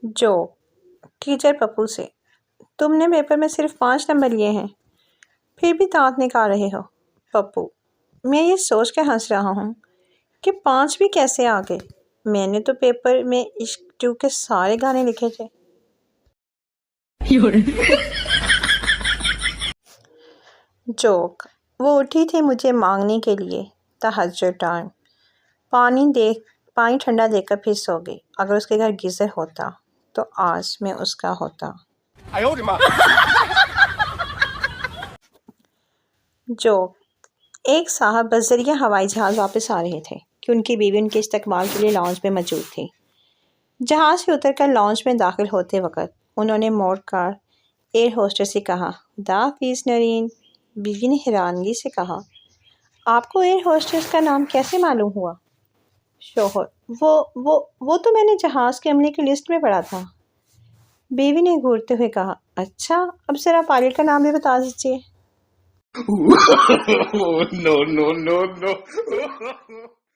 جو ٹیچر پپو سے، تم نے پیپر میں صرف 5 نمبر لیے ہیں، پھر بھی دانت نکال رہے ہو۔ پپو، میں یہ سوچ کے ہنس رہا ہوں کہ 5 بھی کیسے آ گئے، میں نے تو پیپر میں عشق 2 کے سارے گانے لکھے تھے۔ جوک، وہ اٹھی تھی مجھے مانگنے کے لیے تہجد ٹائم، پانی ٹھنڈا دے کر پھر سو گئی۔ اگر اس کے گھر گیزر ہوتا تو آج میں اس کا ہوتا۔ جوک، ایک صاحب بذریعہ ہوائی جہاز واپس آ رہے تھے کہ ان کی بیوی ان کے استقبال کے لیے لاؤنج میں موجود تھی۔ جہاز سے اتر کر لاؤنج میں داخل ہوتے وقت انہوں نے موڑ کر ایئر ہوسٹس سے کہا، خدا حافظ نرین۔ بیوی نے حیرانگی سے کہا، آپ کو ایئر ہوسٹس کا نام کیسے معلوم ہوا؟ شوہر، وہ تو میں نے جہاز کے عملے کی لسٹ میں پڑھا تھا۔ بیوی نے گھورتے ہوئے کہا، اچھا، اب ذرا پائلٹ کا نام بھی بتا دیجیے۔ No, no, no, no.